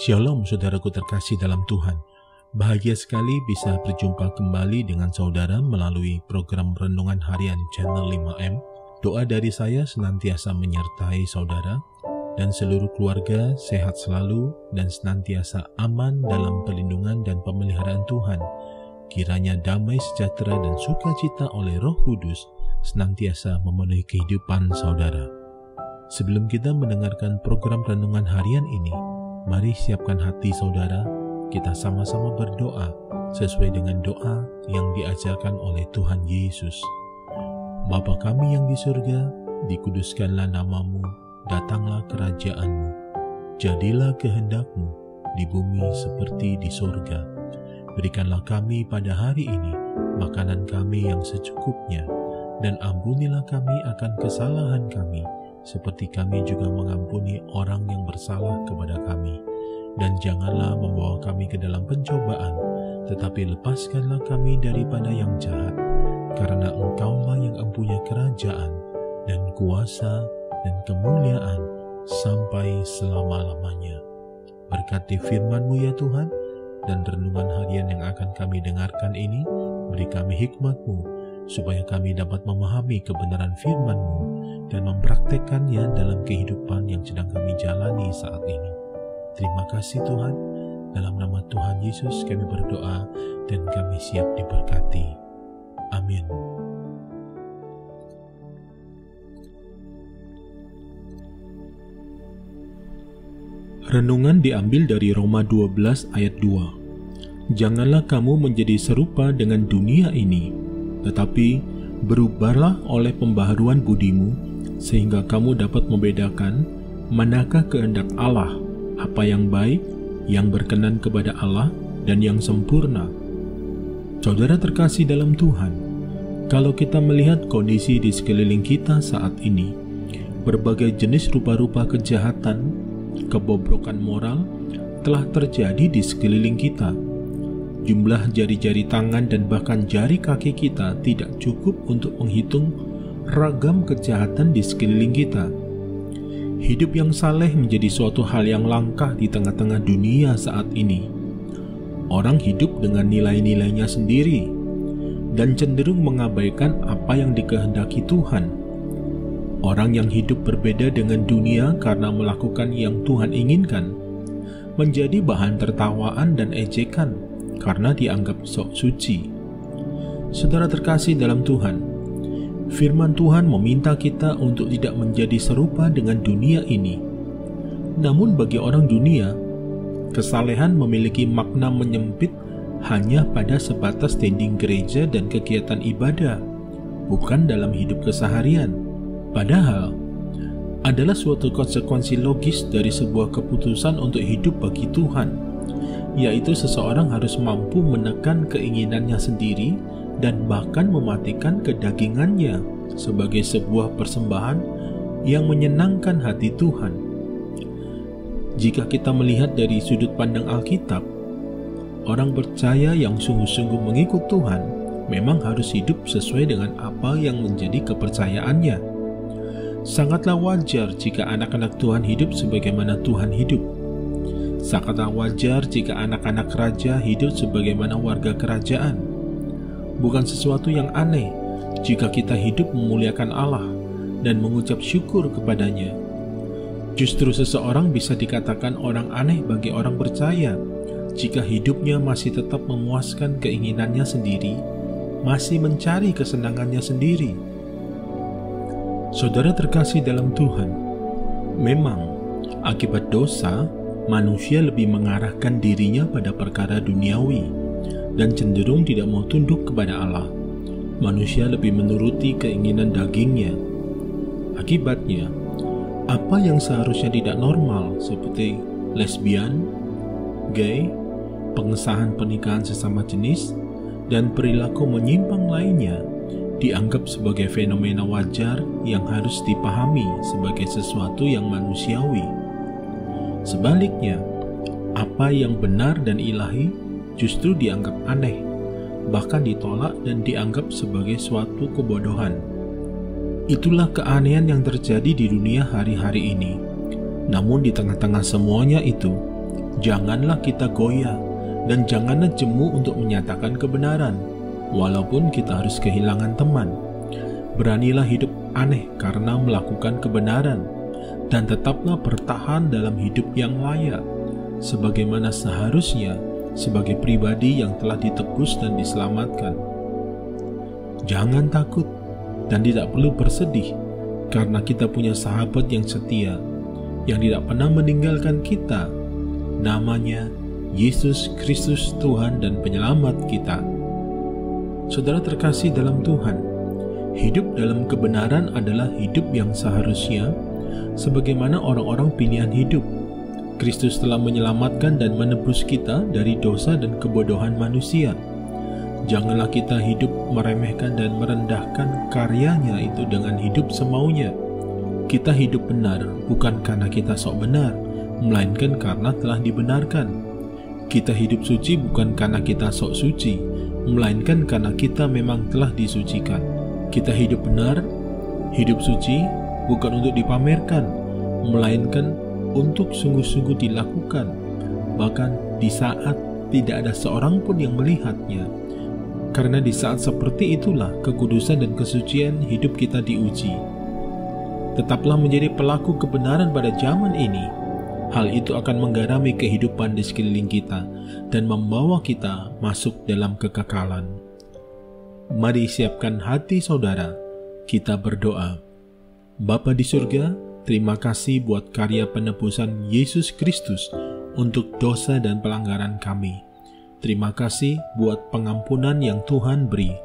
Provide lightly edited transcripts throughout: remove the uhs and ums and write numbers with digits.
Shalom saudaraku terkasih dalam Tuhan. Bahagia sekali bisa berjumpa kembali dengan saudara melalui program Renungan Harian Channel 5M. Doa dari saya senantiasa menyertai saudara dan seluruh keluarga sehat selalu dan senantiasa aman dalam perlindungan dan pemeliharaan Tuhan. Kiranya damai sejahtera dan sukacita oleh Roh Kudus senantiasa memenuhi kehidupan saudara. Sebelum kita mendengarkan program Renungan Harian ini, mari siapkan hati saudara, kita sama-sama berdoa sesuai dengan doa yang diajarkan oleh Tuhan Yesus. Bapa kami yang di surga, dikuduskanlah namamu, datanglah kerajaan-Mu, jadilah kehendak-Mu di bumi seperti di surga. Berikanlah kami pada hari ini makanan kami yang secukupnya, dan ampunilah kami akan kesalahan kami, seperti kami juga mengampuni orang yang bersalah kepada kami. Dan janganlah membawa kami ke dalam pencobaan, tetapi lepaskanlah kami daripada yang jahat, karena Engkaulah yang empunya kerajaan, dan kuasa, dan kemuliaan, sampai selama-lamanya. Berkati firman-Mu ya Tuhan, dan renungan harian yang akan kami dengarkan ini, beri kami hikmat-Mu, supaya kami dapat memahami kebenaran firman-Mu, dan mempraktekkannya dalam kehidupan yang sedang kami jalani saat ini. Terima kasih Tuhan, dalam nama Tuhan Yesus kami berdoa dan kami siap diberkati. Amin. Renungan diambil dari Roma 12 ayat 2. Janganlah kamu menjadi serupa dengan dunia ini, tetapi berubahlah oleh pembaharuan budimu, sehingga kamu dapat membedakan manakah kehendak Allah, apa yang baik, yang berkenan kepada Allah, dan yang sempurna. Saudara terkasih dalam Tuhan, kalau kita melihat kondisi di sekeliling kita saat ini, berbagai jenis rupa-rupa kejahatan, kebobrokan moral telah terjadi di sekeliling kita. Jumlah jari-jari tangan dan bahkan jari kaki kita tidak cukup untuk menghitung ragam kejahatan di sekeliling kita. Hidup yang saleh menjadi suatu hal yang langka di tengah-tengah dunia saat ini. Orang hidup dengan nilai-nilainya sendiri dan cenderung mengabaikan apa yang dikehendaki Tuhan. Orang yang hidup berbeda dengan dunia karena melakukan yang Tuhan inginkan menjadi bahan tertawaan dan ejekan karena dianggap sok suci. Saudara terkasih dalam Tuhan, firman Tuhan meminta kita untuk tidak menjadi serupa dengan dunia ini. Namun bagi orang dunia, kesalehan memiliki makna menyempit hanya pada sebatas dinding gereja dan kegiatan ibadah, bukan dalam hidup keseharian. Padahal, adalah suatu konsekuensi logis dari sebuah keputusan untuk hidup bagi Tuhan, yaitu seseorang harus mampu menekan keinginannya sendiri dan bahkan mematikan kedagingannya sebagai sebuah persembahan yang menyenangkan hati Tuhan. Jika kita melihat dari sudut pandang Alkitab, orang percaya yang sungguh-sungguh mengikut Tuhan memang harus hidup sesuai dengan apa yang menjadi kepercayaannya. Sangatlah wajar jika anak-anak Tuhan hidup sebagaimana Tuhan hidup. Sangatlah wajar jika anak-anak raja hidup sebagaimana warga kerajaan. Bukan sesuatu yang aneh jika kita hidup memuliakan Allah dan mengucap syukur kepadanya. Justru seseorang bisa dikatakan orang aneh bagi orang percaya jika hidupnya masih tetap memuaskan keinginannya sendiri, masih mencari kesenangannya sendiri. Saudara terkasih dalam Tuhan, memang akibat dosa, manusia lebih mengarahkan dirinya pada perkara duniawi dan cenderung tidak mau tunduk kepada Allah. Manusia lebih menuruti keinginan dagingnya. Akibatnya, apa yang seharusnya tidak normal seperti lesbian, gay, pengesahan pernikahan sesama jenis, dan perilaku menyimpang lainnya dianggap sebagai fenomena wajar yang harus dipahami sebagai sesuatu yang manusiawi. Sebaliknya, apa yang benar dan ilahi justru dianggap aneh, bahkan ditolak dan dianggap sebagai suatu kebodohan. Itulah keanehan yang terjadi di dunia hari-hari ini. Namun di tengah-tengah semuanya itu, Janganlah kita goyah dan janganlah jemu untuk menyatakan kebenaran, walaupun kita harus kehilangan teman. Beranilah hidup aneh karena melakukan kebenaran, dan tetaplah bertahan dalam hidup yang layak, sebagaimana seharusnya sebagai pribadi yang telah ditebus dan diselamatkan. Jangan takut dan tidak perlu bersedih, karena kita punya sahabat yang setia, yang tidak pernah meninggalkan kita. Namanya Yesus Kristus, Tuhan dan Penyelamat kita. Saudara terkasih dalam Tuhan, hidup dalam kebenaran adalah hidup yang seharusnya sebagaimana orang-orang pilihan hidup. Kristus telah menyelamatkan dan menebus kita dari dosa dan kebodohan manusia. Janganlah kita hidup meremehkan dan merendahkan karyanya itu dengan hidup semaunya. Kita hidup benar bukan karena kita sok benar, melainkan karena telah dibenarkan. Kita hidup suci bukan karena kita sok suci, melainkan karena kita memang telah disucikan. Kita hidup benar, hidup suci bukan untuk dipamerkan, melainkan untuk sungguh-sungguh dilakukan, bahkan di saat tidak ada seorang pun yang melihatnya. Karena di saat seperti itulah kekudusan dan kesucian hidup kita diuji. Tetaplah menjadi pelaku kebenaran pada zaman ini. Hal itu akan menggarami kehidupan di sekeliling kita dan membawa kita masuk dalam kekekalan. Mari siapkan hati saudara, kita berdoa. Bapa di surga, terima kasih buat karya penebusan Yesus Kristus untuk dosa dan pelanggaran kami. Terima kasih buat pengampunan yang Tuhan beri.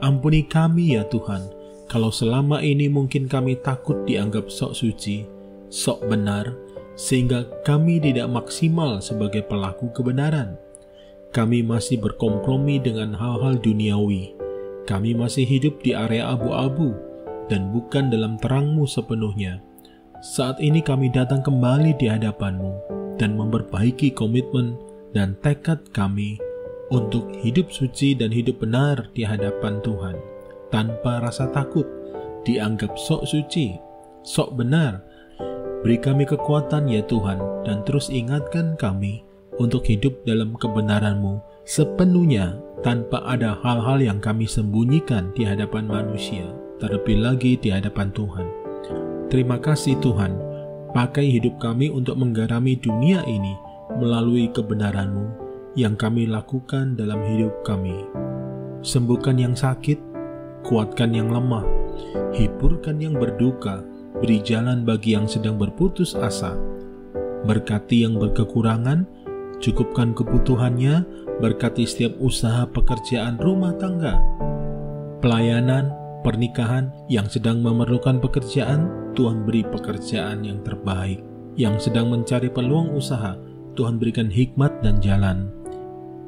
Ampuni kami ya Tuhan, kalau selama ini mungkin kami takut dianggap sok suci, sok benar, sehingga kami tidak maksimal sebagai pelaku kebenaran. Kami masih berkompromi dengan hal-hal duniawi. Kami masih hidup di area abu-abu dan bukan dalam terang-Mu sepenuhnya. Saat ini kami datang kembali di hadapan-Mu dan memperbaiki komitmen dan tekad kami untuk hidup suci dan hidup benar di hadapan Tuhan, tanpa rasa takut dianggap sok suci, sok benar. Beri kami kekuatan ya Tuhan, dan terus ingatkan kami untuk hidup dalam kebenaran-Mu sepenuhnya, tanpa ada hal-hal yang kami sembunyikan di hadapan manusia, terlebih lagi di hadapan Tuhan. Terima kasih Tuhan, pakai hidup kami untuk menggarami dunia ini melalui kebenaran-Mu yang kami lakukan dalam hidup kami. Sembuhkan yang sakit, kuatkan yang lemah, hiburkan yang berduka, beri jalan bagi yang sedang berputus asa. Berkati yang berkekurangan, cukupkan kebutuhannya, berkati setiap usaha pekerjaan rumah tangga, pelayanan, pernikahan yang sedang memerlukan pekerjaan, Tuhan beri pekerjaan yang terbaik. Yang sedang mencari peluang usaha, Tuhan berikan hikmat dan jalan.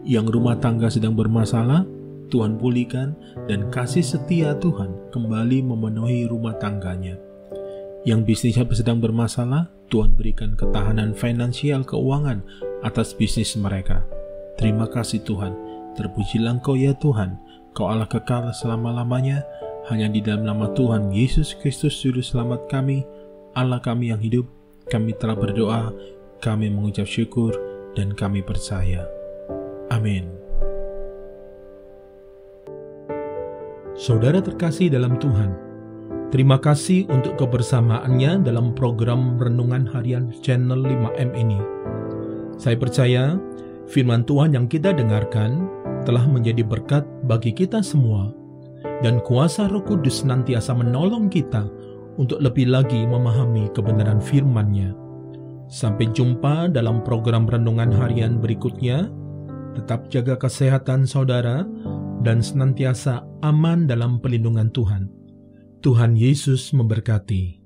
Yang rumah tangga sedang bermasalah, Tuhan pulihkan dan kasih setia Tuhan kembali memenuhi rumah tangganya. Yang bisnisnya sedang bermasalah, Tuhan berikan ketahanan finansial keuangan atas bisnis mereka. Terima kasih Tuhan, terpujilah Engkau ya Tuhan, Kau Allah kekal selama-lamanya. Hanya di dalam nama Tuhan Yesus Kristus Juru Selamat kami, Allah kami yang hidup, kami telah berdoa, kami mengucap syukur, dan kami percaya. Amin. Saudara terkasih dalam Tuhan, terima kasih untuk kebersamaannya dalam program Renungan Harian Channel 5M ini. Saya percaya firman Tuhan yang kita dengarkan telah menjadi berkat bagi kita semua, dan kuasa Roh Kudus senantiasa menolong kita untuk lebih lagi memahami kebenaran firman-Nya. Sampai jumpa dalam program Renungan Harian berikutnya. Tetap jaga kesehatan saudara dan senantiasa aman dalam pelindungan Tuhan. Tuhan Yesus memberkati.